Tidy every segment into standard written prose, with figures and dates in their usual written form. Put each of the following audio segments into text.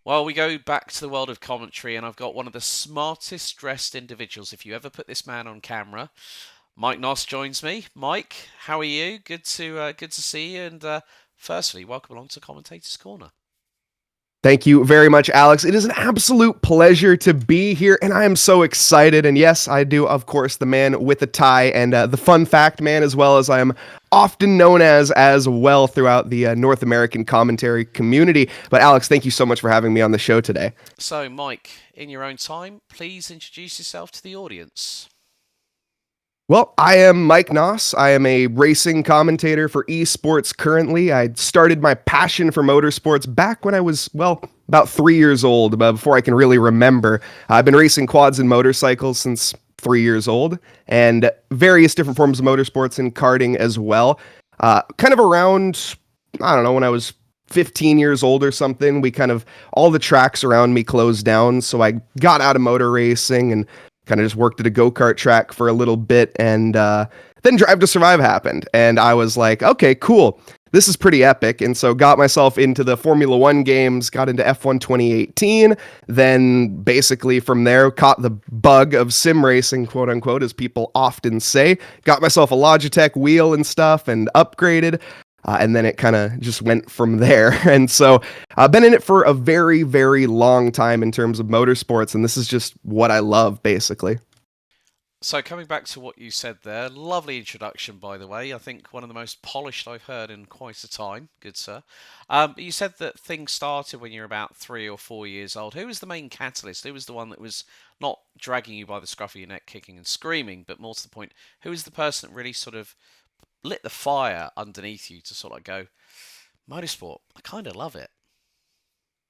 Well, we go back to the world of commentary, and I've got one of the smartest dressed individuals. If you ever put this man on camera, Mike Nause joins me. Mike, how are you? Good to see you. And firstly, welcome along to Commentator's Corner. Thank you very much, Alex. It is an absolute pleasure to be here, and I am so excited. And yes, I do, of course, the man with the tie and the fun fact man, as well as I am often known as well throughout the North American commentary community. But Alex, thank you so much for having me on the show today. So, Mike, in your own time, please introduce yourself to the audience. Well, I am Mike Nause. I am a racing commentator for esports currently. I started my passion for motorsports back when I was, well, about 3 years old, before I can really remember. I've been racing quads and motorcycles since 3 years old, and various different forms of motorsports and karting as well. Kind of around, I don't know, when I was 15 years old or something, all the tracks around me closed down, so I got out of motor racing and kind of just worked at a go-kart track for a little bit, and then Drive to Survive happened, and I was like, okay, cool, this is pretty epic, and so got myself into the Formula One games, got into F1 2018, then basically from there caught the bug of sim racing, quote unquote, as people often say, got myself a Logitech wheel and stuff, and upgraded, and then it kind of just went from there. And so I've been in it for a very, very long time in terms of motorsports, and this is just what I love, basically. So, coming back to what you said there, lovely introduction, by the way. I think one of the most polished I've heard in quite a time. Good, sir. But you said that things started when you were about 3 or 4 years old. Who was the main catalyst? Who was the one that was not dragging you by the scruff of your neck, kicking and screaming, but more to the point, who was the person that really sort of lit the fire underneath you to sort of go, motorsport, I kind of love it?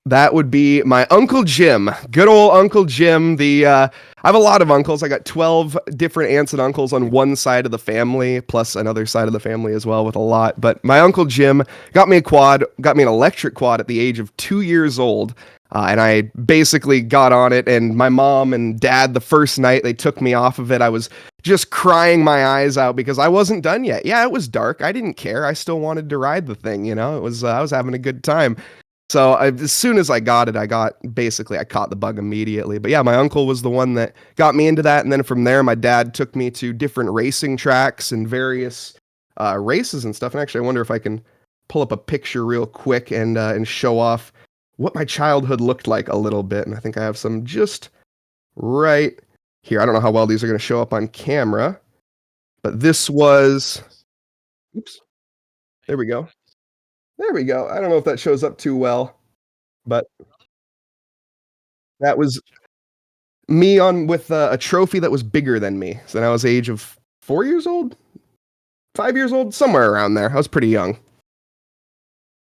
That would be my Uncle Jim. Good old Uncle Jim. I have a lot of uncles. I got 12 different aunts and uncles on one side of the family, plus another side of the family as well with a lot. But my Uncle Jim got me a quad, got me an electric quad at the age of 2 years old. And I basically got on it, and my mom and dad, the first night they took me off of it, I was just crying my eyes out because I wasn't done yet. Yeah, it was dark. I didn't care. I still wanted to ride the thing, I was having a good time. So as soon as I got it, I caught the bug immediately. But yeah, my uncle was the one that got me into that. And then from there, my dad took me to different racing tracks and various races and stuff. And actually, I wonder if I can pull up a picture real quick and show off what my childhood looked like a little bit. And I think I have some just right here. I don't know how well these are going to show up on camera, but this was, oops, there we go. There we go. I don't know if that shows up too well, but that was me on with a trophy that was bigger than me. So then I was age of 4 years old, 5 years old, somewhere around there. I was pretty young.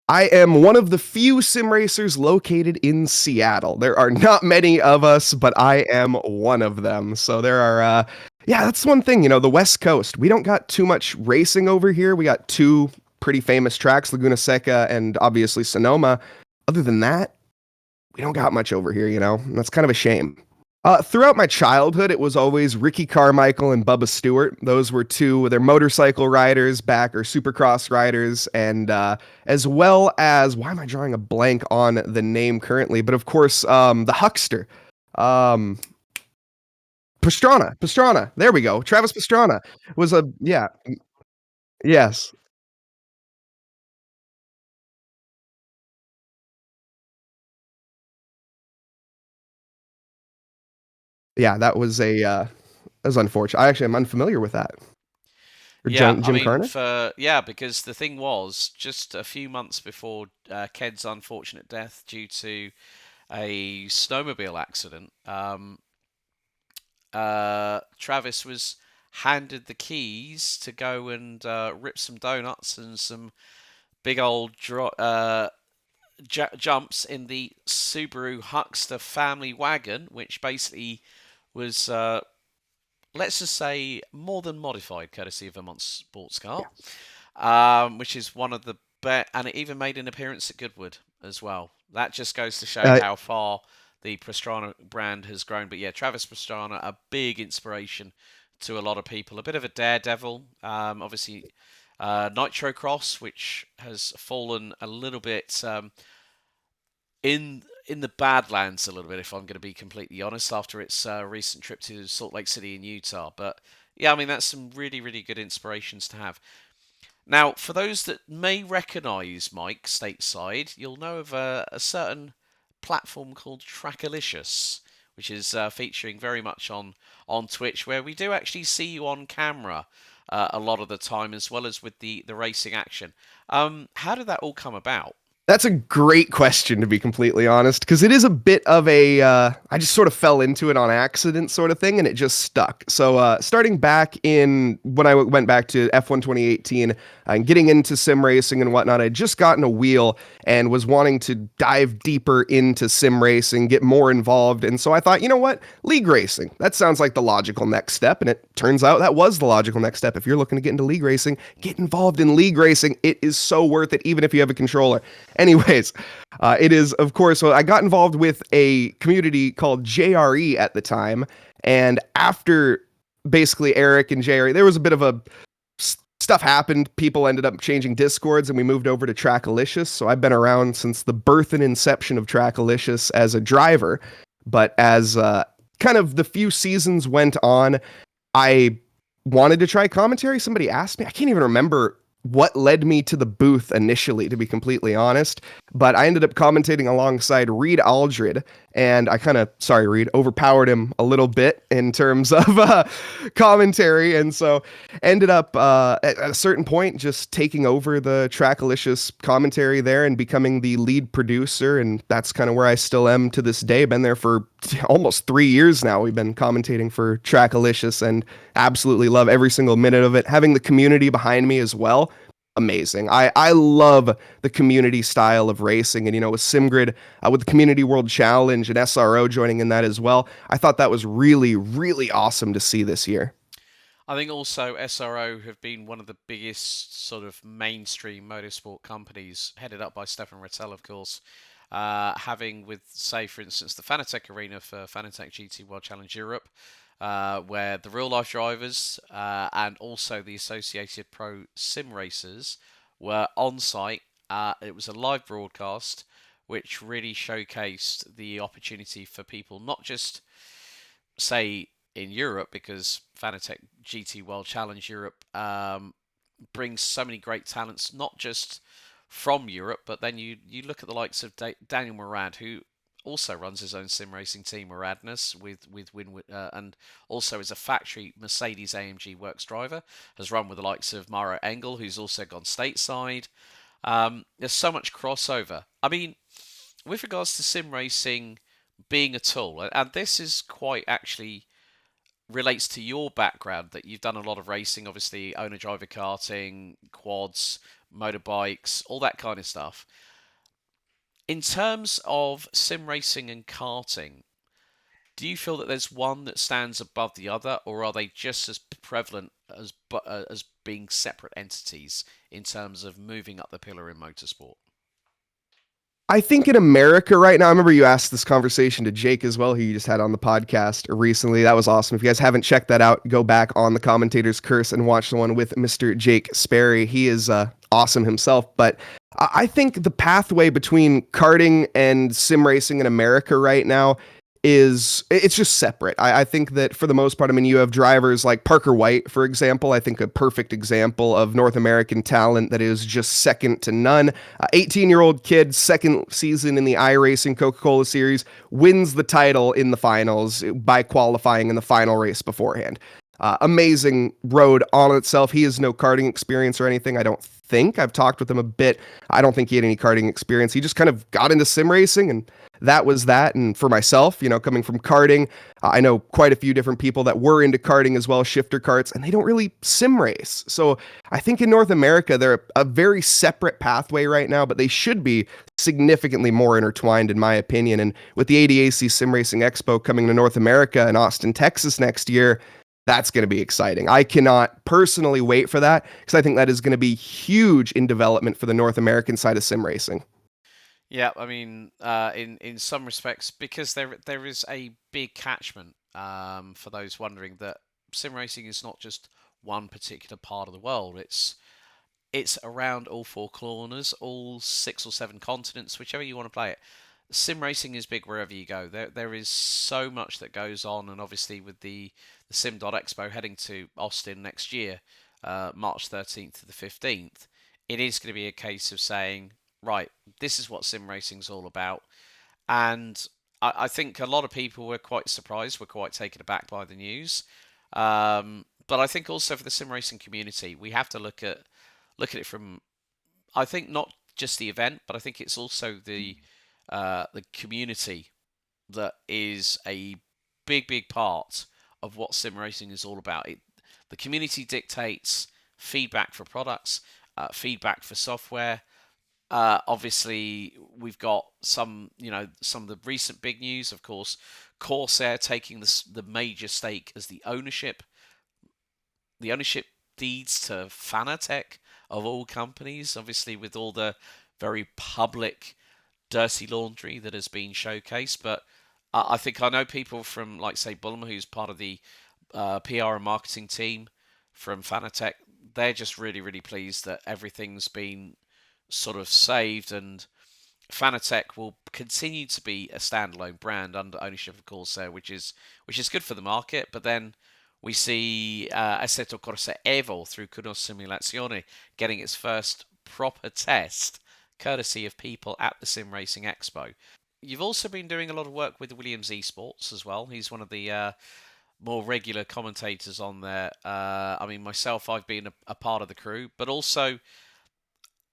I am one of the few sim racers located in Seattle. There are not many of us, but I am one of them. So there are, yeah, that's one thing, the West Coast. We don't got too much racing over here. We got two pretty famous tracks, Laguna Seca and obviously Sonoma. Other than that, we don't got much over here, and that's kind of a shame. Throughout my childhood, it was always Ricky Carmichael and Bubba Stewart. Those were two, they're motorcycle riders back, or supercross riders, and as well as, why am I drawing a blank on the name currently? But of course, the Huckster. Pastrana. There we go. Travis Pastrana was yeah, yes. Yeah, that was unfortunate. I actually am unfamiliar with that. Or Yeah, I Jim mean, Carter? because the thing was, just a few months before Ked's unfortunate death due to a snowmobile accident, Travis was handed the keys to go and rip some donuts and some big old jumps in the Subaru Huckster family wagon, which basically was, let's just say, more than modified, courtesy of Vermont Sports Car, Yeah. which is one of the best, and it even made an appearance at Goodwood as well. That just goes to show Uh, how far the Pastrana brand has grown. But yeah, Travis Pastrana, a big inspiration to a lot of people. A bit of a daredevil. Obviously, Nitro Cross, which has fallen a little bit in in the Badlands a little bit, if I'm going to be completely honest, after its recent trip to Salt Lake City in Utah. But yeah, I mean, that's some really, really good inspirations to have. Now, for those that may recognise Mike stateside, you'll know of a certain platform called Trackalicious, which is featuring very much on Twitch, where we do actually see you on camera a lot of the time, as well as with the racing action. How did that all come about? That's a great question, to be completely honest, because it is a bit of I just sort of fell into it on accident, sort of thing, and it just stuck. So, starting back in when I went back to F1 2018 and getting into sim racing and whatnot, I'd just gotten a wheel and was wanting to dive deeper into sim racing, get more involved. And so I thought, you know what? League racing. That sounds like the logical next step. And it turns out that was the logical next step. If you're looking to get into league racing, get involved in league racing. It is so worth it, even if you have a controller. Anyways, it is, of course, so I got involved with a community called JRE at the time. And after basically Eric and JRE, there was a bit of a stuff happened. People ended up changing Discords and we moved over to Trackalicious. So I've been around since the birth and inception of Trackalicious as a driver. But as kind of the few seasons went on, I wanted to try commentary. Somebody asked me, I can't even remember what led me to the booth initially, to be completely honest. But I ended up commentating alongside Reed Aldred, and I kind of, sorry, Reed, overpowered him a little bit in terms of commentary. And so ended up at a certain point just taking over the Trackalicious commentary there and becoming the lead producer. And that's kind of where I still am to this day. Been there for almost 3 years now. We've been commentating for Trackalicious and absolutely love every single minute of it. Having the community behind me as well, amazing. I love the community style of racing. And, you know, with SimGrid, with the Community World Challenge and SRO joining in that as well, I thought that was really, really awesome to see this year. I think also SRO have been one of the biggest sort of mainstream motorsport companies, headed up by Stefan Rattel, of course. Having with, say, for instance, the Fanatec Arena for Fanatec GT World Challenge Europe, where the real life drivers and also the Associated Pro Sim racers were on site. It was a live broadcast, which really showcased the opportunity for people, not just say in Europe, because Fanatec GT World Challenge Europe brings so many great talents, not just from Europe, but then you look at the likes of Daniel Morad, who also runs his own sim racing team, Moradness, with Winwood, and also is a factory Mercedes AMG Works driver. Has run with the likes of Maro Engel, who's also gone stateside. There's so much crossover. I mean, with regards to sim racing being a tool, and this is quite actually relates to your background, that you've done a lot of racing, obviously owner driver karting, quads, motorbikes, all that kind of stuff. In terms of sim racing and karting, do you feel that there's one that stands above the other, or are they just as prevalent as being separate entities in terms of moving up the pillar in motorsport? I think in America right now, I remember you asked this conversation to Jake as well, who you just had on the podcast recently. That was awesome. If you guys haven't checked that out, go back on the Commentator's Curse and watch the one with Mr. Jake Sperry. He is awesome himself. But I think the pathway between karting and sim racing in America right now it's just separate. I think that for the most part, I mean, you have drivers like Parker White, for example. I think a perfect example of North American talent that is just second to none. 18-year-old kid, second season in the iRacing Coca-Cola Series, wins the title in the finals by qualifying in the final race beforehand. Amazing road on itself. He has no karting experience or anything, I don't think. I've talked with him a bit. I don't think he had any karting experience. He just kind of got into sim racing, and that was that. And for myself, you know, coming from karting, I know quite a few different people that were into karting as well, shifter karts, and they don't really sim race. So I think in North America, they're a very separate pathway right now, but they should be significantly more intertwined, in my opinion. And with the ADAC Sim Racing Expo coming to North America in Austin, Texas next year, that's going to be exciting. I cannot personally wait for that because I think that is going to be huge in development for the North American side of sim racing. Yeah, I mean, in some respects, because there is a big catchment, for those wondering, that sim racing is not just one particular part of the world. It's around all four corners, all six or seven continents, whichever you want to play it. sim racing is big wherever you go. There is so much that goes on, and obviously with the Sim Expo heading to Austin next year, March 13th to the 15th, it is going to be a case of saying, right, this is what sim racing's all about. And I think a lot of people were quite surprised, were quite taken aback by the news. But I think also for the sim racing community, we have to look at it from, I think, not just the event, but I think it's also the community that is a big part of what sim racing is all about. The community dictates feedback for products, feedback for software. Obviously, we've got some of the recent big news. Of course, Corsair taking the major stake as the ownership deeds to Fanatec of all companies. Obviously, with all the very public dirty laundry that has been showcased. But I think I know people from, like, say, Bulmer, who's part of the PR and marketing team from Fanatec. They're just really pleased that everything's been sort of saved, and Fanatec will continue to be a standalone brand under ownership of Corsair, which is good for the market. But then we see Assetto Corsa Evo through Kunos Simulazione getting its first proper test, courtesy of people at the Sim Racing Expo. You've also been doing a lot of work with Williams Esports as well. He's one of the more regular commentators on there. I mean, myself, I've been a part of the crew, but also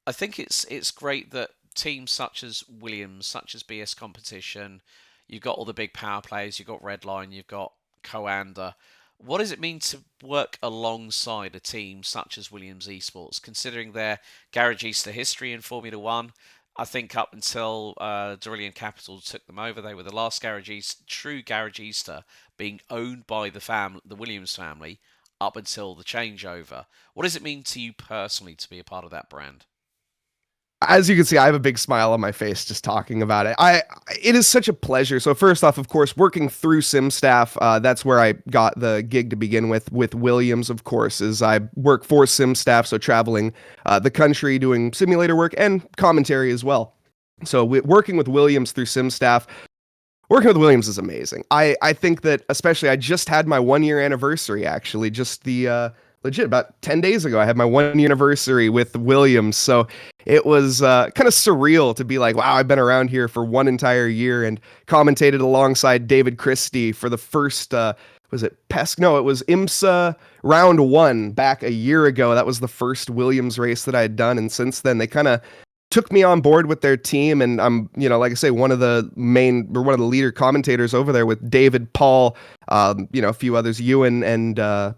I think it's great that teams such as Williams, such as BS Competition, you've got all the big power players, you've got Redline, you've got Coanda. What does it mean to work alongside a team such as Williams Esports, considering their Garagista history in Formula One? I think up until Dorillion Capital took them over, they were the last true Garagista being owned by the Williams family, up until the changeover. What does it mean to you personally to be a part of that brand? As you can see, I have a big smile on my face just talking about it. It is such a pleasure. So first off, of course, working through SimStaff, that's where I got the gig to begin with Williams, of course, is I work for SimStaff, so traveling the country doing simulator work and commentary as well. So working with Williams through SimStaff, working with Williams is amazing. I think that, especially, I just had my 1 year anniversary, actually, just the legit about 10 days ago. I had my 1 year anniversary with Williams. So it was kind of surreal to be like, wow, I've been around here for 1 entire year and commentated alongside David Christie for the first, was it Pesk? No, it was IMSA round one back a year ago. That was the first Williams race that I had done. And since then, they kind of took me on board with their team, and I'm, like I say, one of the leader commentators over there with David, Paul, a few others, Ewan, and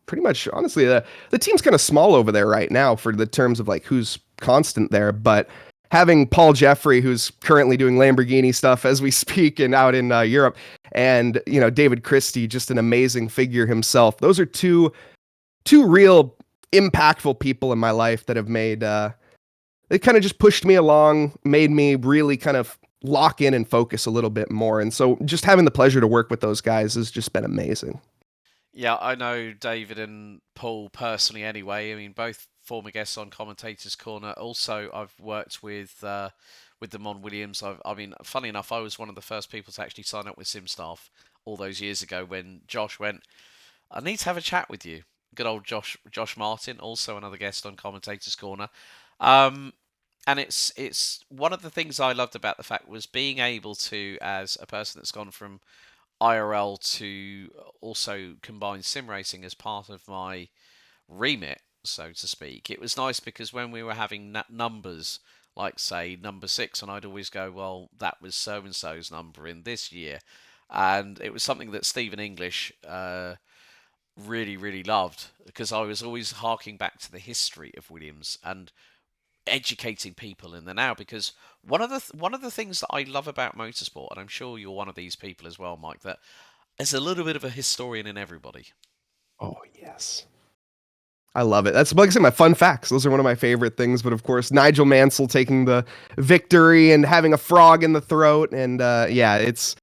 pretty much, honestly, the team's kind of small over there right now for the terms of like who's constant there, but having Paul Jeffrey, who's currently doing Lamborghini stuff as we speak and out in Europe, and David Christie, just an amazing figure himself. Those are two real impactful people in my life that have made it kind of just pushed me along, made me really kind of lock in and focus a little bit more. And so just having the pleasure to work with those guys has just been amazing. Yeah, I know David and Paul personally anyway. I mean, both former guests on Commentators Corner. Also, I've worked with them on Williams. I mean, funny enough, I was one of the first people to actually sign up with SimStaff all those years ago when Josh went, I need to have a chat with you. Good old Josh Martin, also another guest on Commentators Corner. Um, and it's one of the things I loved about the fact was being able to, as a person that's gone from IRL to also combine sim racing as part of my remit, so to speak. It was nice because when we were having numbers, like say number 6, and I'd always go, well, that was so and so's number in this year, and it was something that Stephen English really loved because I was always harking back to the history of Williams and educating people in the now, because one of the things that I love about motorsport, and I'm sure you're one of these people as well, Mike, that there's a little bit of a historian in everybody. Oh, yes. I love it. That's, like I said, my fun facts. Those are one of my favorite things. But of course, Nigel Mansell taking the victory and having a frog in the throat. And yeah, it's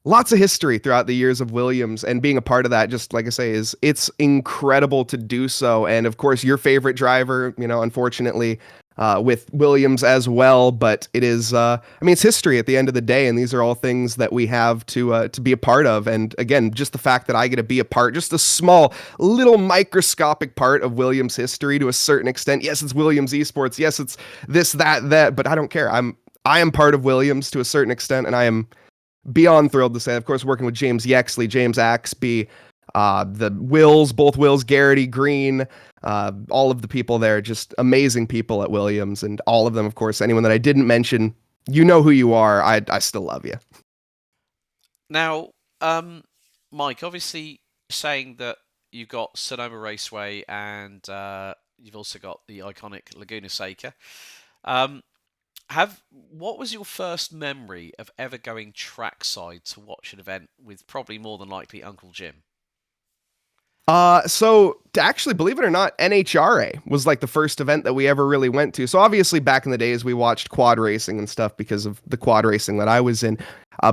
lots of history throughout the years of Williams, and being a part of that, just like I say, is it's incredible to do so. And of course, your favorite driver, unfortunately, with Williams as well. But it is, I mean, it's history at the end of the day, and these are all things that we have to be a part of. And again, just the fact that I get to be a part, just a small, little microscopic part of Williams history to a certain extent. Yes, it's Williams Esports. Yes, it's this, that, but I don't care. I am part of Williams to a certain extent, and I am beyond thrilled to say, of course, working with James Yexley, James Axby, the Wills, both Wills, Garrity, Green, all of the people there, just amazing people at Williams, and all of them, of course, anyone that I didn't mention, you know who you are. I still love you. Now, Mike, obviously saying that you've got Sonoma Raceway and you've also got the iconic Laguna Seca. Um, what was your first memory of ever going trackside to watch an event with probably more than likely Uncle Jim? So to actually, believe it or not, NHRA was like the first event that we ever really went to. So obviously back in the days we watched quad racing and stuff because of the quad racing that I was in.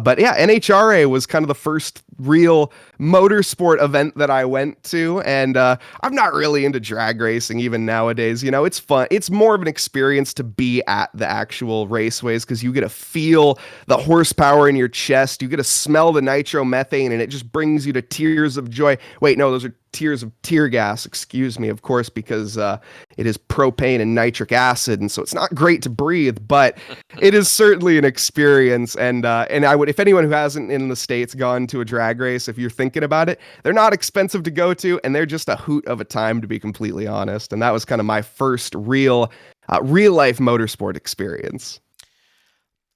But yeah, NHRA was kind of the first real motorsport event that I went to. And I'm not really into drag racing even nowadays. It's fun. It's more of an experience to be at the actual raceways because you get to feel the horsepower in your chest. You get to smell the nitromethane, and it just brings you to tears of joy. Wait, no, those are tears of tear gas, excuse me, of course, because it is propane and nitric acid, and so it's not great to breathe, but it is certainly an experience. And I would, if anyone who hasn't in the States gone to a drag race, if you're thinking about it, they're not expensive to go to, and they're just a hoot of a time, to be completely honest. And that was kind of my first real life motorsport experience.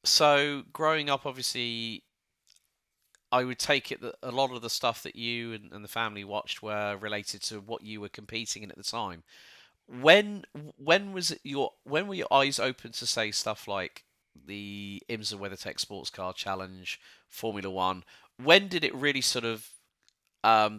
So, growing up, obviously, I would take it that a lot of the stuff that you and the family watched were related to what you were competing in at the time. When when were your eyes open to say stuff like the IMSA WeatherTech Sports Car Challenge, Formula One? When did it really sort of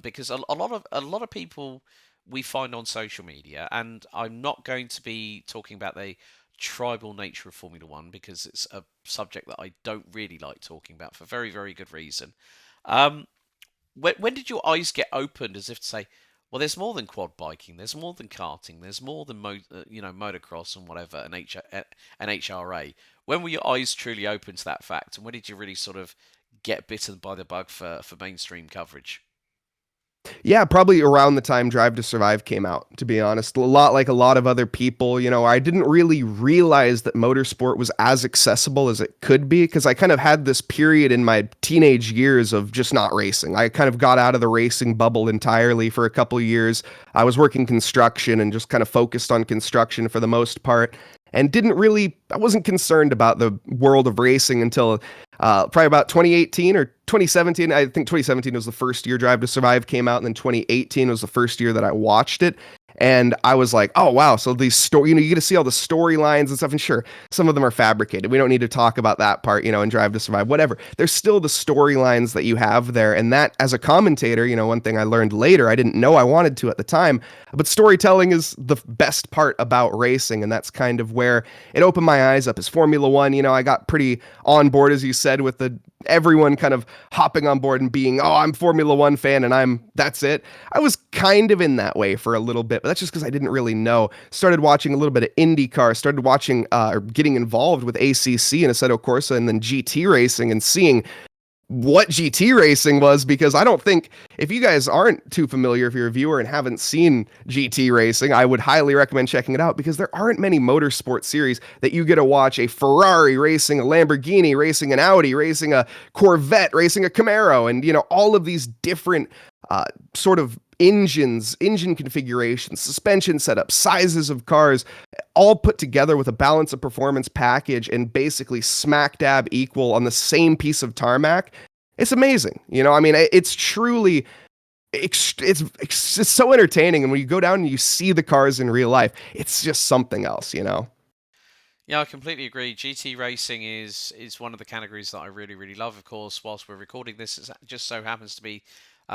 because a lot of people we find on social media, and I'm not going to be talking about the tribal nature of Formula One because it's a subject that I don't really like talking about for very, very good reason. Um, when did your eyes get opened as if to say, well, there's more than quad biking, there's more than karting, there's more than motocross and whatever, and HRA. When were your eyes truly open to that fact, and when did you really sort of get bitten by the bug for mainstream coverage? Yeah, probably around the time Drive to Survive came out, to be honest. A lot like a lot of other people, I didn't really realize that motorsport was as accessible as it could be because I kind of had this period in my teenage years of just not racing. I kind of got out of the racing bubble entirely for a couple of years. I was working construction and just kind of focused on construction for the most part, and I wasn't concerned about the world of racing until probably about 2018 or 2017. I think 2017 was the first year Drive to Survive came out, and then 2018 was the first year that I watched it. And I was like, oh, wow. So these you get to see all the storylines and stuff. And sure, some of them are fabricated. We don't need to talk about that part, in Drive to Survive, whatever. There's still the storylines that you have there. And that, as a commentator, one thing I learned later, I didn't know I wanted to at the time, but storytelling is the best part about racing. And that's kind of where it opened my eyes up as Formula One. I got pretty on board, as you said, with everyone kind of hopping on board and being, oh, I'm Formula One fan and that's it. I was kind of in that way for a little bit, but that's just because I didn't really know. Started watching a little bit of IndyCar, started watching or getting involved with ACC and Assetto Corsa and then GT racing and seeing what GT racing was, because I don't think, if you guys aren't too familiar, if you're a viewer and haven't seen GT racing, I would highly recommend checking it out because there aren't many motorsport series that you get to watch a Ferrari racing a Lamborghini, racing an Audi, racing a Corvette, racing a Camaro, and all of these different sort of engine configurations, suspension setups, sizes of cars, all put together with a balance of performance package and basically smack dab equal on the same piece of tarmac. It's amazing. I mean, it's truly, it's so entertaining. And when you go down and you see the cars in real life, it's just something else. Yeah, I completely agree. GT racing is one of the categories that I really, really love. Of course, whilst we're recording this, it just so happens to be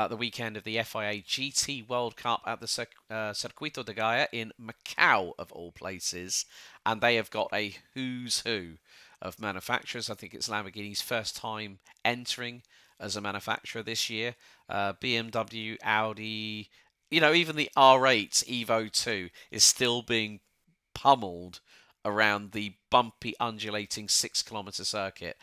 the weekend of the FIA GT World Cup at the Circuito de Gaia in Macau, of all places, and they have got a who's who of manufacturers. I think it's Lamborghini's first time entering as a manufacturer this year. BMW, Audi, even the R8 Evo 2 is still being pummeled around the bumpy, undulating 6 kilometre circuit.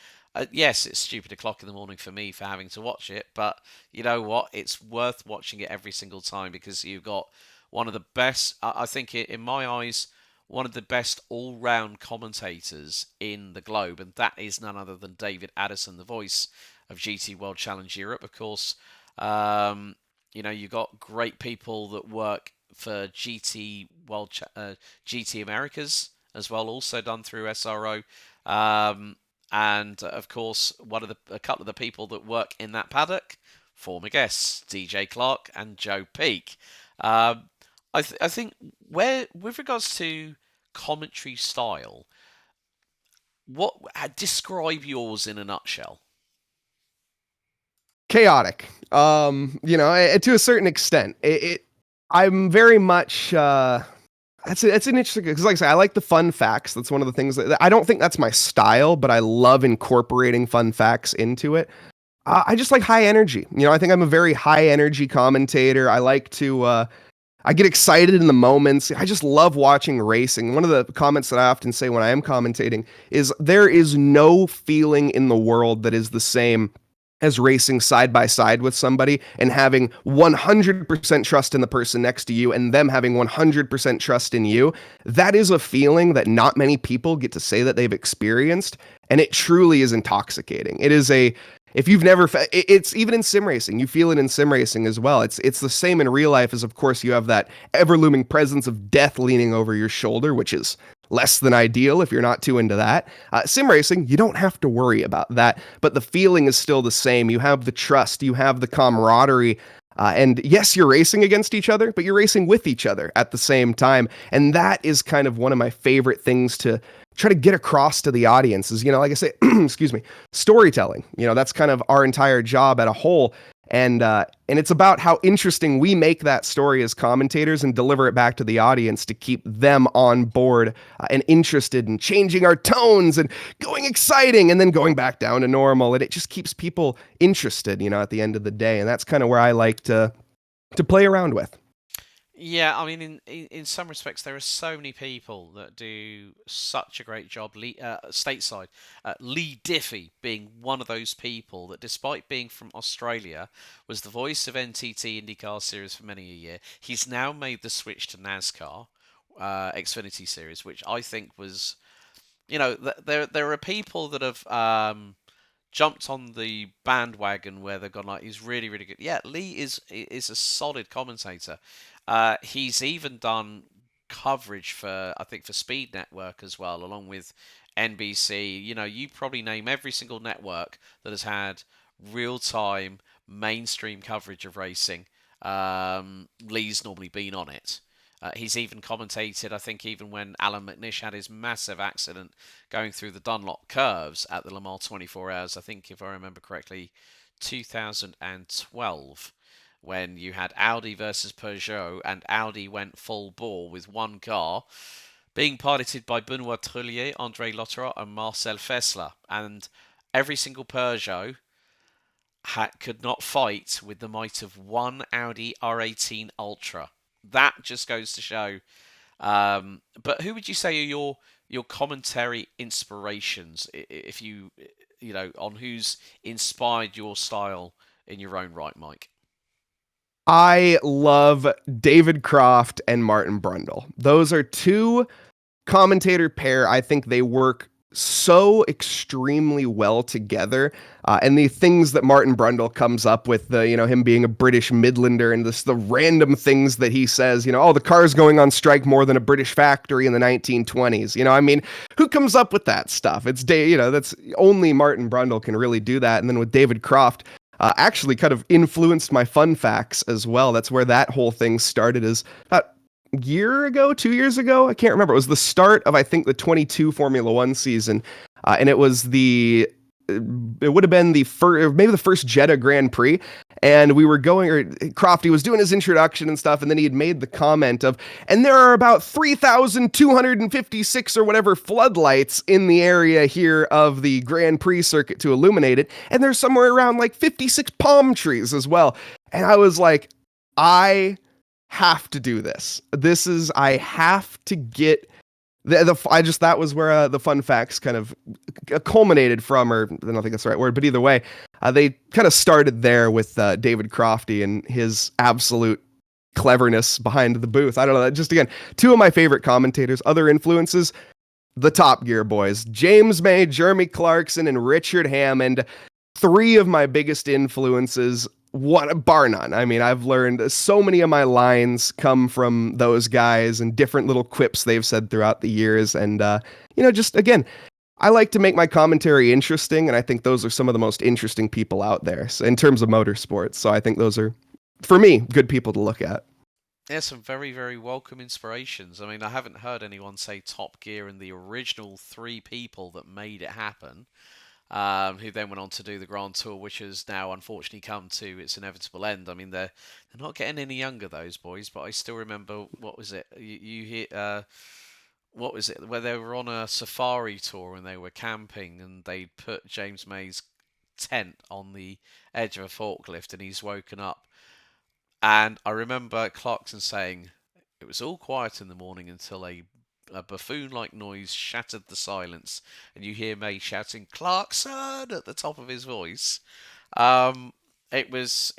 Yes, it's stupid o'clock in the morning for me for having to watch it, but you know what? It's worth watching it every single time because you've got one of the best, I think, in my eyes, one of the best all round commentators in the globe, and that is none other than David Addison, the voice of GT World Challenge Europe, of course. You've got great people that work for GT Americas as well, also done through SRO. And of course, a couple of the people that work in that paddock, former guests, DJ Clark and Joe Peak. I think with regards to commentary style, describe yours in a nutshell? Chaotic. To a certain extent, I'm very much. That's an interesting, because like I say, I like the fun facts. That's one of the things that I don't think that's my style, but I love incorporating fun facts into it. I just like high energy. I think I'm a very high energy commentator. I like to. I get excited in the moments. I just love watching racing. One of the comments that I often say when I am commentating is there is no feeling in the world that is the same as racing side by side with somebody and having 100% trust in the person next to you and them having 100% trust in you. That is a feeling that not many people get to say that they've experienced, and it truly is intoxicating. If you've never, it's even in sim racing, you feel it in sim racing as well. It's the same in real life as, of course, you have that ever looming presence of death leaning over your shoulder, which is less than ideal if you're not too into that. Sim racing, you don't have to worry about that, but the feeling is still the same. You have the trust, you have the camaraderie, and yes, you're racing against each other, but you're racing with each other at the same time. And that is kind of one of my favorite things to try to get across to the audience is, like I say, excuse me, storytelling. That's kind of our entire job at a whole. And it's about how interesting we make that story as commentators and deliver it back to the audience to keep them on board and interested in changing our tones and going exciting and then going back down to normal. And it just keeps people interested, at the end of the day. And that's kind of where I like to play around with. Yeah, I mean, in some respects, there are so many people that do such a great job. Stateside, Lee Diffie being one of those people that, despite being from Australia, was the voice of NTT IndyCar Series for many a year. He's now made the switch to NASCAR, Xfinity Series, which I think was, there are people that have jumped on the bandwagon where they've gone like, he's really, really good. Yeah, Lee is a solid commentator. He's even done coverage for, I think, for Speed Network as well, along with NBC. You probably name every single network that has had real-time mainstream coverage of racing. Lee's normally been on it. He's even commentated, I think, even when Alan McNish had his massive accident going through the Dunlop curves at the Le Mans 24 Hours, I think, if I remember correctly, 2012, when you had Audi versus Peugeot, and Audi went full bore with one car, being piloted by Benoit Trullier, André Lotterat, and Marcel Fessler. And every single Peugeot could not fight with the might of one Audi R18 Ultra. That just goes to show. But who would you say are your commentary inspirations? If on who's inspired your style in your own right, Mike? I love David Croft and Martin Brundle. Those are two commentator pair. I think they work so extremely well together. And the things that Martin Brundle comes up with, him being a British Midlander and the random things that he says, the car's going on strike more than a British factory in the 1920s. Who comes up with that stuff? That's only Martin Brundle can really do that. And then with David Croft, actually kind of influenced my fun facts as well. That's where that whole thing started, is about year ago, 2 years ago, I can't remember. It was the start of, I think, the 22 Formula One season, and it would have been the first Jeddah Grand Prix, and we were going, or Crofty was doing his introduction and stuff, and then he had made the comment of, and there are about 3,256 or whatever floodlights in the area here of the Grand Prix circuit to illuminate it, and there's somewhere around like 56 palm trees as well. And I was like, I have to do this. I have to get that was where the fun facts kind of culminated from, or I don't think that's the right word, but either way, they kind of started there with David Crofty and his absolute cleverness behind the booth. I don't know, just again, two of my favorite commentators. Other influences, the Top Gear boys, James May, Jeremy Clarkson, and Richard Hammond. Three of my biggest influences, one bar none. I mean, I've learned so many of my lines come from those guys and different little quips they've said throughout the years. And, just again, I like to make my commentary interesting, and I think those are some of the most interesting people out there in terms of motorsports. So I think those are, for me, good people to look at. Yeah, some very, very welcome inspirations. I mean, I haven't heard anyone say Top Gear and the original three people that made it happen. Who then went on to do the Grand Tour, which has now unfortunately come to its inevitable end. I mean, they're not getting any younger, those boys, but I still remember, what was it? You hear, what was it? Where they were on a safari tour and they were camping and they put James May's tent on the edge of a forklift and he's woken up. And I remember Clarkson saying, it was all quiet in the morning until a buffoon-like noise shattered the silence, and you hear May shouting "Clarkson" at the top of his voice. It was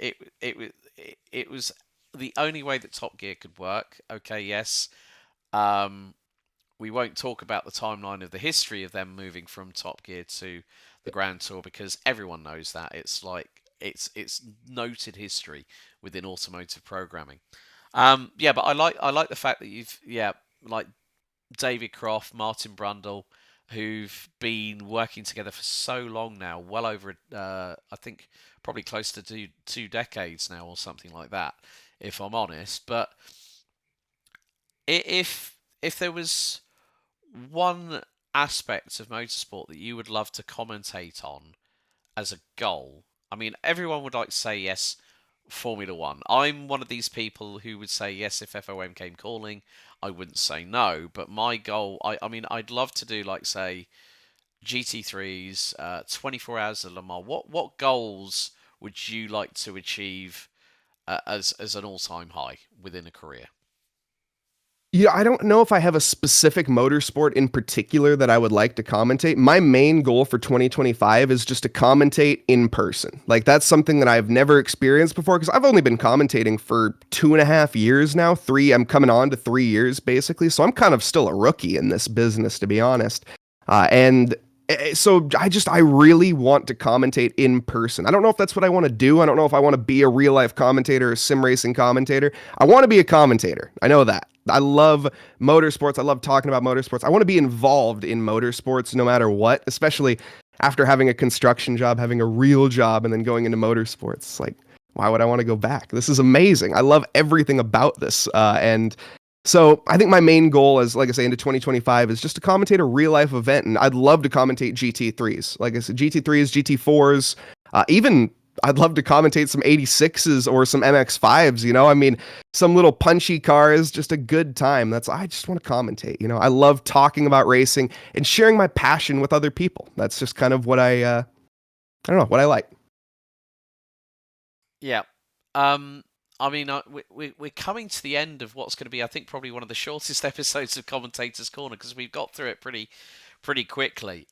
the only way that Top Gear could work. Okay, yes. We won't talk about the timeline of the history of them moving from Top Gear to the Grand Tour because everyone knows that it's noted history within automotive programming. But I like the fact that you've like David Croft, Martin Brundle, who've been working together for so long now, well over, I think, probably close to two decades now or something like that, if I'm honest. But if there was one aspect of motorsport that you would love to commentate on as a goal, I mean, everyone would like to say yes, Formula One. I'm one of these people who would say yes if FOM came calling. I wouldn't say no, but my goal, I mean, I'd love to do, like, say, GT3s, 24 hours of Le Mans. What goals would you like to achieve as an all-time high within a career? Yeah, I don't know if I have a specific motorsport in particular that I would like to commentate. My main goal for 2025 is just to commentate in person. Like, that's something that I've never experienced before because I've only been commentating for 2.5 years now. I'm coming on to 3 years basically. So I'm kind of still a rookie in this business, to be honest. So I really want to commentate in person. I don't know if that's what I want to do. I don't know if I want to be a real life commentator or sim racing commentator. I want to be a commentator. I know that. I love motorsports. I love talking about motorsports. I want to be involved in motorsports no matter what, especially after having a construction job, having a real job, and then going into motorsports. Like, why would I want to go back? This is amazing. I love everything about this. And so I think my main goal is, like I say, into 2025 is just to commentate a real life event. And I'd love to commentate GT3s. Like I said, GT3s, GT4s, even I'd love to commentate some 86s or some MX5s, I mean, some little punchy cars, just a good time. I just want to commentate, I love talking about racing and sharing my passion with other people. That's just kind of what I don't know, what I like. Yeah. I mean, we're coming to the end of what's going to be, I think, probably one of the shortest episodes of Commentator's Corner because we've got through it pretty quickly.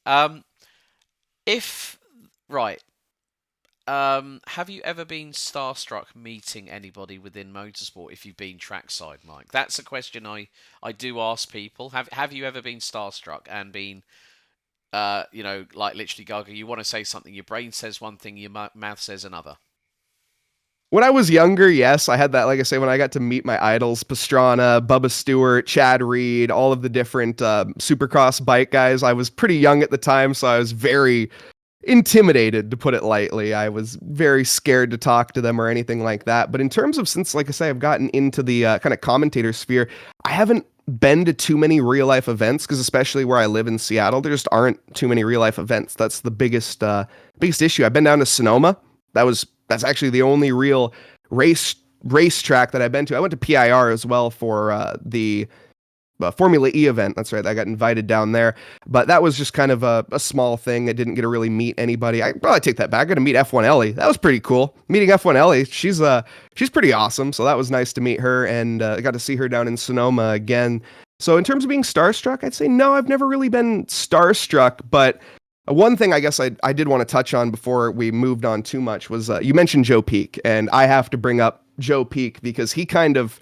Have you ever been starstruck meeting anybody within motorsport if you've been trackside, Mike? That's a question I do ask people. Have you ever been starstruck and been, like literally, Gaga, you want to say something, your brain says one thing, your mouth says another? When I was younger, yes, I had that. Like I say, when I got to meet my idols, Pastrana, Bubba Stewart, Chad Reed, all of the different supercross bike guys, I was pretty young at the time, so I was very intimidated, to put it lightly. I was very scared to talk to them or anything like that. But in terms of, since, like I say, I've gotten into the kind of commentator sphere, I haven't been to too many real life events because especially where I live in Seattle, there just aren't too many real life events. That's the biggest issue. I've been down to Sonoma. That was That's actually the only real racetrack that I've been to. I went to PIR as well for the Formula E event. That's right. I got invited down there, but that was just kind of a small thing. I didn't get to really meet anybody. I probably take that back. I got to meet F1 Ellie. That was pretty cool. Meeting F1 Ellie. She's pretty awesome. So that was nice to meet her, and I got to see her down in Sonoma again. So in terms of being starstruck, I'd say no, I've never really been starstruck, but one thing I guess I did want to touch on before we moved on too much was you mentioned Joe Peak, and I have to bring up Joe Peak because he kind of,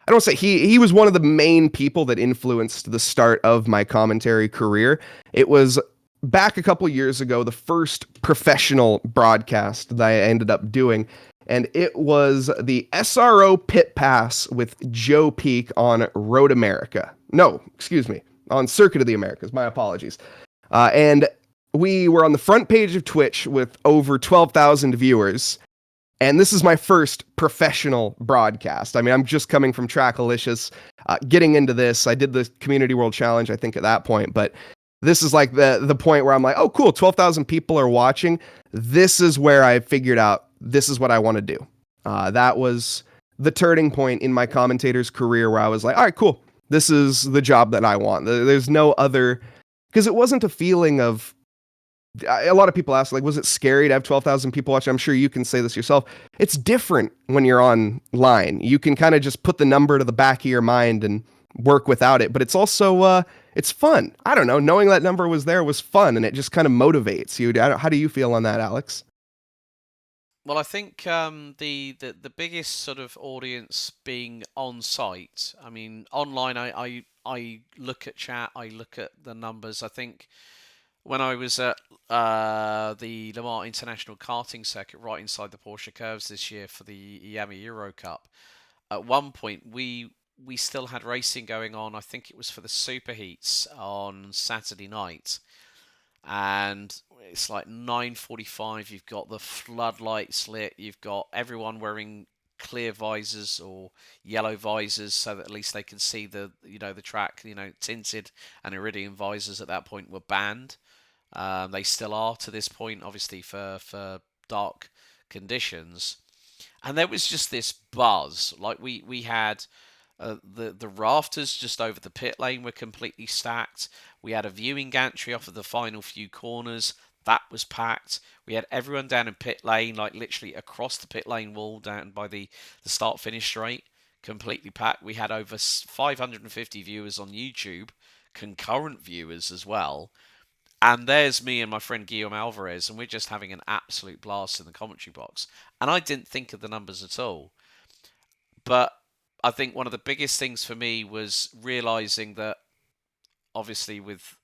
I don't say he was one of the main people that influenced the start of my commentary career. It was back a couple years ago, the first professional broadcast that I ended up doing, and it was the SRO Pit Pass with Joe Peak on Road America. No, excuse me, on Circuit of the Americas. My apologies. And we were on the front page of Twitch with over 12,000 viewers. And this is my first professional broadcast. I mean, I'm just coming from Trackalicious, getting into this. I did the Community World Challenge, I think, at that point. But this is like the point where I'm like, oh, cool, 12,000 people are watching. This is where I figured out this is what I want to do. That was the turning point in my commentator's career where I was like, all right, cool. This is the job that I want. There's no other... Because it wasn't a feeling of... A lot of people ask, like, was it scary to have 12,000 people watching? I'm sure you can say this yourself. It's different when you're online. You can kind of just put the number to the back of your mind and work without it. But it's also, it's fun. I don't know. Knowing that number was there was fun, and it just kind of motivates you. How do you feel on that, Alex? Well, I think the biggest sort of audience being on site. I mean, online, I look at chat, I look at the numbers. I think when I was at the Le Mans International Karting Circuit, right inside the Porsche curves this year for the Yamaha Euro Cup, at one point we still had racing going on. I think it was for the superheats on Saturday night, and it's like 9:45. You've got the floodlights lit. You've got everyone wearing clear visors or yellow visors so that at least they can see the track. Tinted and iridium visors at that point were banned. They still are to this point, obviously for dark conditions. And there was just this buzz. Like we had the rafters just over the pit lane were completely stacked. We had a viewing gantry off of the final few corners. That was packed. We had everyone down in pit lane, like literally across the pit lane wall down by the start finish straight, completely packed. We had over 550 viewers on YouTube, concurrent viewers as well. And there's me and my friend Guillaume Alvarez, and we're just having an absolute blast in the commentary box. And I didn't think of the numbers at all. But I think one of the biggest things for me was realizing that, obviously, with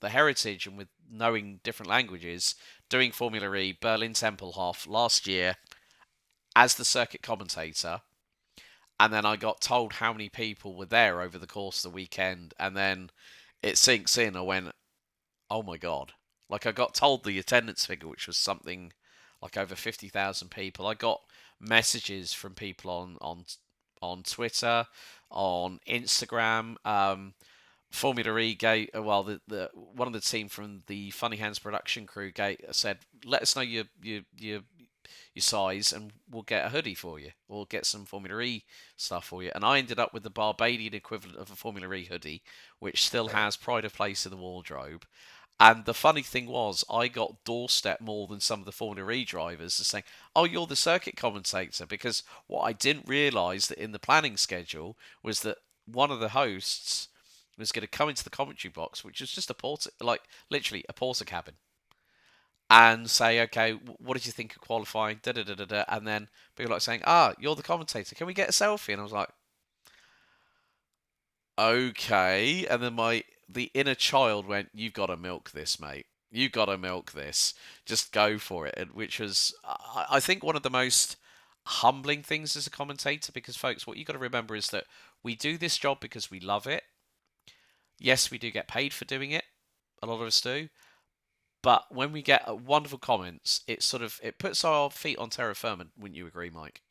the heritage and with knowing different languages, doing Formula E, Berlin Tempelhof last year as the circuit commentator, and then I got told how many people were there over the course of the weekend, and then it sinks in. I went, oh my god! Like I got told the attendance figure, which was something like over 50,000 people. I got messages from people on Twitter, on Instagram. Formula E gate. Well, the one of the team from the Funny Hands production crew gate said, "Let us know your size, and we'll get a hoodie for you. We'll get some Formula E stuff for you." And I ended up with the Barbadian equivalent of a Formula E hoodie, which still has pride of place in the wardrobe. And the funny thing was, I got doorstep more than some of the Formula E drivers are saying, "Oh, you're the circuit commentator." Because what I didn't realise that in the planning schedule was that one of the hosts was going to come into the commentary box, which was just a porter, like literally a porter cabin, and say, "Okay, what did you think of qualifying?" Da da da da da. And then people like saying, "Ah, you're the commentator. Can we get a selfie?" And I was like, "Okay." And then the inner child went, "You've got to milk this, mate. You've got to milk this. Just go for it." Which was, I think, one of the most humbling things as a commentator, because, folks, what you got to remember is that we do this job because we love it. Yes, we do get paid for doing it. A lot of us do. But when we get wonderful comments, it puts our feet on terra firma. Wouldn't you agree, Mike?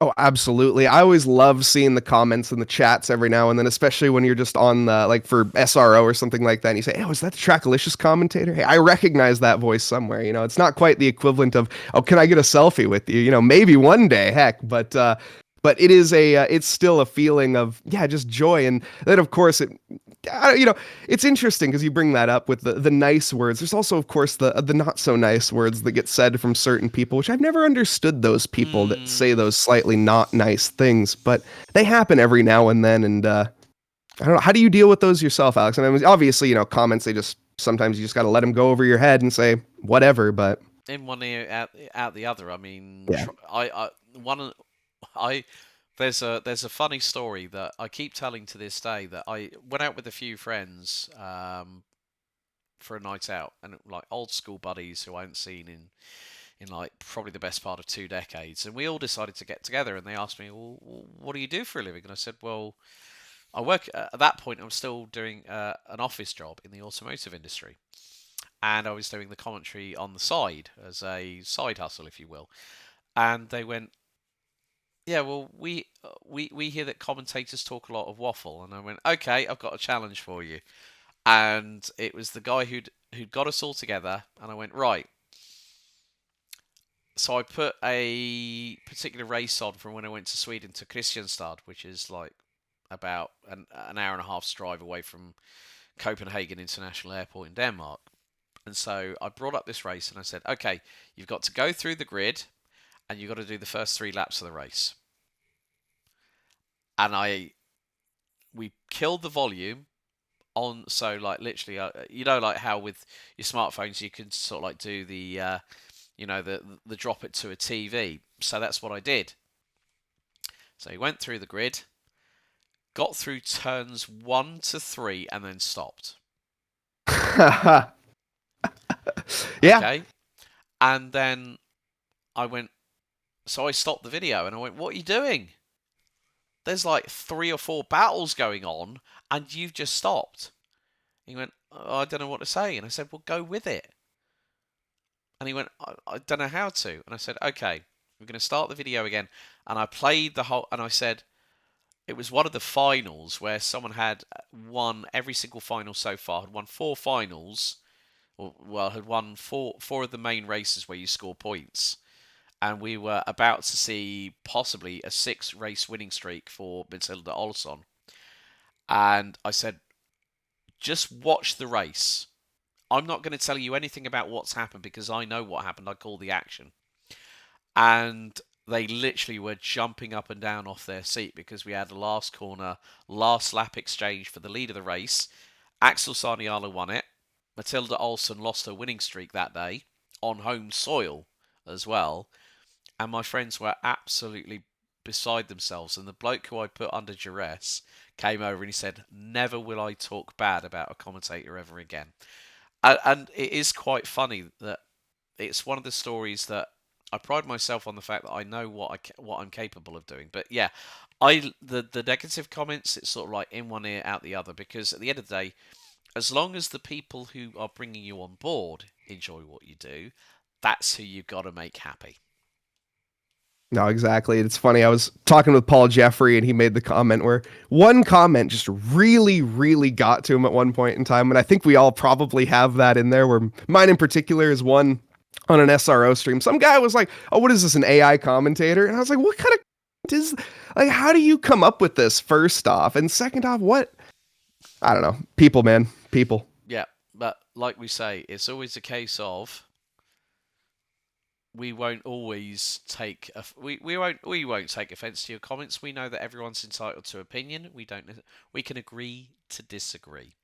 Oh, absolutely. I always love seeing the comments in the chats every now and then, especially when you're just on the, like for SRO or something like that. And you say, oh, is that the Trackalicious commentator? Hey, I recognize that voice somewhere. You know, it's not quite the equivalent of, oh, can I get a selfie with you? You know, maybe one day, heck. But it is it's still a feeling of, yeah, just joy. And then, of course, you know, it's interesting because you bring that up with the nice words. There's also, of course, the not so nice words that get said from certain people, which I've never understood those people that say Mm, those slightly not nice things, but they happen every now and then. And I don't know, how do you deal with those yourself, Alex? I mean, obviously, you know, comments, they just sometimes you just got to let them go over your head and say whatever. But in one ear, out the other. I mean, yeah, one I there's a funny story that I keep telling to this day that I went out with a few friends for a night out and like old school buddies who I hadn't seen in like probably the best part of 2 decades, and we all decided to get together. And they asked me, "Well, what do you do for a living?" And I said, "Well, I work." At that point, I was still doing an office job in the automotive industry, and I was doing the commentary on the side as a side hustle, if you will. And they went, "Yeah, well, we hear that commentators talk a lot of waffle." And I went, "Okay, I've got a challenge for you." And it was the guy who'd got us all together, and I went, "Right." So I put a particular race on from when I went to Sweden to Kristianstad, which is like about an hour and a half's drive away from Copenhagen International Airport in Denmark. And so I brought up this race and I said, okay, you've got to go through the grid and you've got to do the first 3 laps of the race. And we killed the volume on, so like literally, you know, like how with your smartphones you can sort of like do the, the drop it to a TV. So that's what I did. So he went through the grid, got through turns 1 to 3, and then stopped. yeah, Okay. And then I went, so I stopped the video and I went, what are you doing? There's like 3 or 4 battles going on and you've just stopped. He went, oh, I don't know what to say. And I said, well, go with it. And he went, I don't know how to. And I said, okay, we're going to start the video again. And I played the whole, and I said, it was one of the finals where someone had won every single final so far, had won 4 finals, or well, had won four of the main races where you score points. And we were about to see possibly a 6 race winning streak for Matilda Olsson. And I said, just watch the race. I'm not going to tell you anything about what's happened because I know what happened. I call the action. And they literally were jumping up and down off their seat because we had a last corner, last lap exchange for the lead of the race. Axel Sarniala won it. Matilda Olsson lost her winning streak that day on home soil as well. And my friends were absolutely beside themselves. And the bloke who I put under duress came over and he said, never will I talk bad about a commentator ever again. And it is quite funny that it's one of the stories that I pride myself on the fact that I know what I'm capable of doing. But yeah, the negative comments, it's sort of like in one ear out the other, because at the end of the day, as long as the people who are bringing you on board enjoy what you do, that's who you've got to make happy. no, exactly. It's funny. I was talking with Paul Jeffrey, and he made the comment where one comment just really, really got to him at one point in time. And I think we all probably have that in there, where mine in particular is one on an SRO stream. Some guy was like, oh, what is this, an AI commentator? And I was like, what kind of is, like, how do you come up with this, first off? And second off, what? I don't know. People, man. People. Yeah, but like we say, it's always a case of we won't always take we won't take offence to your comments. We know that everyone's entitled to opinion. We can agree to disagree.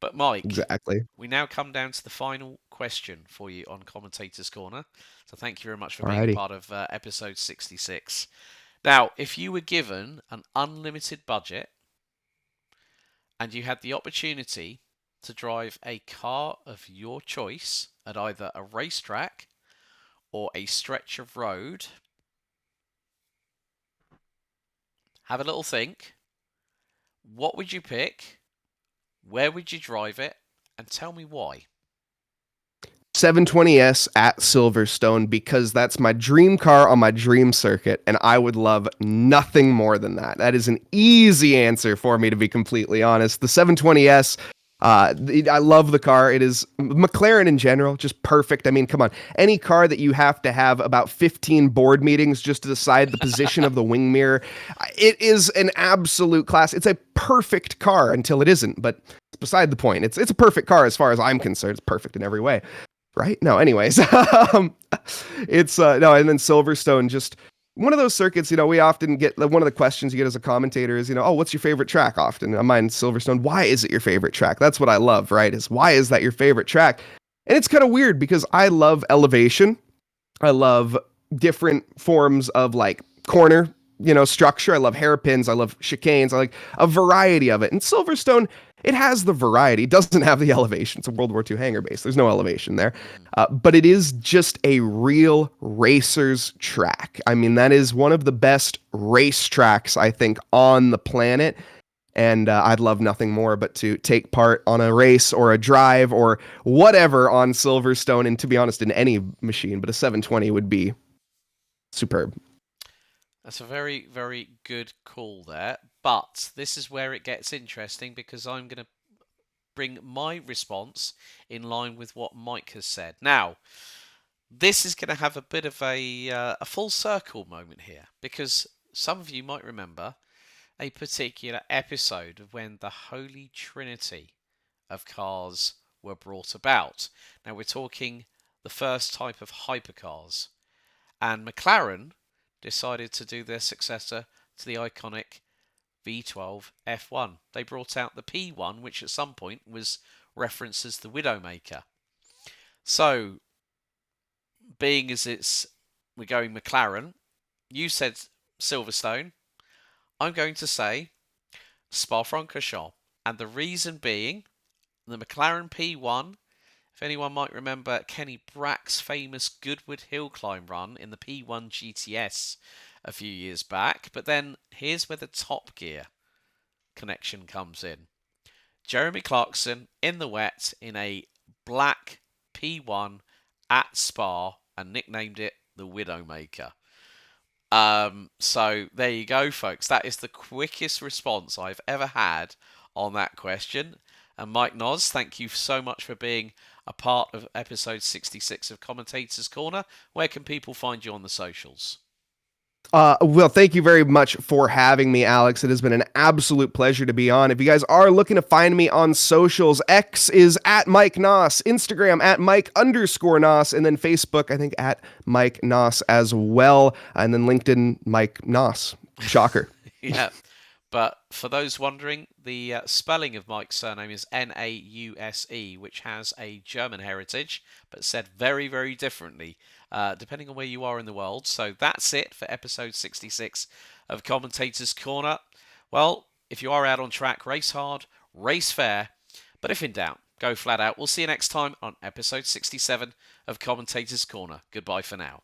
But Mike, Exactly. we now come down to the final question for you on Commentator's Corner. So thank you very much for being a Alrighty. part of episode 66. Now, if you were given an unlimited budget and you had the opportunity to drive a car of your choice at either a racetrack or a stretch of road, have a little think. What would you pick? Where would you drive it? And tell me why. 720S at Silverstone because that's my dream car on my dream circuit, and I would love nothing more than that. That is an easy answer for me, to be completely honest. The 720S, I love the car. It is McLaren in general, just perfect. I mean, come on. Any car that you have to have about 15 board meetings just to decide the position of the wing mirror, it is an absolute class. It's a perfect car until it isn't, but it's beside the point. It's a perfect car as far as I'm concerned. It's perfect in every way. Right? No, anyways. It's no, and then Silverstone, just one of those circuits, we often get one of the questions you get as a commentator is, oh, what's your favorite track often? Mine, Silverstone. Why is it your favorite track? That's what I love, right? Is why is that your favorite track? And it's kind of weird because I love elevation. I love different forms of like corner, structure. I love hairpins. I love chicanes. I like a variety of it. And Silverstone, it has the variety. It doesn't have the elevation. It's a World War II hangar base. There's no elevation there. But it is just a real racer's track. I mean, that is one of the best race tracks, I think, on the planet. And I'd love nothing more but to take part on a race or a drive or whatever on Silverstone. And to be honest, in any machine, but a 720 would be superb. That's a very, very good call there. But this is where it gets interesting because I'm going to bring my response in line with what Mike has said. Now, this is going to have a bit of a full circle moment here because some of you might remember a particular episode of when the Holy Trinity of cars were brought about. Now, we're talking the first type of hypercars. And McLaren decided to do their successor to the iconic V12 F1. They brought out the P1, which at some point was referenced as the Widowmaker. So, being as we're going McLaren, you said Silverstone. I'm going to say Spa-Francorchamps. And the reason being, the McLaren P1, if anyone might remember Kenny Brack's famous Goodwood Hill Climb run in the P1 GTS a few years back. But then here's where the Top Gear connection comes in. Jeremy Clarkson in the wet in a black P1 at Spa and nicknamed it the Widowmaker. So there you go, folks. That is the quickest response I've ever had on that question. And Mike Nause, thank you so much for being a part of episode 66 of Commentators Corner. Where can people find you on the socials? Well, thank you very much for having me, Alex. It has been an absolute pleasure to be on. If you guys are looking to find me on socials, X is at Mike Nause, Instagram at Mike_Nause, and then Facebook, I think, at Mike Nause as well, and then LinkedIn, Mike Nause. Shocker. Yeah. But for those wondering, the spelling of Mike's surname is Nause, which has a German heritage, but said very, very differently, depending on where you are in the world. So that's it for episode 66 of Commentators Corner. Well, if you are out on track, race hard, race fair, but if in doubt, go flat out. We'll see you next time on episode 67 of Commentators Corner. Goodbye for now.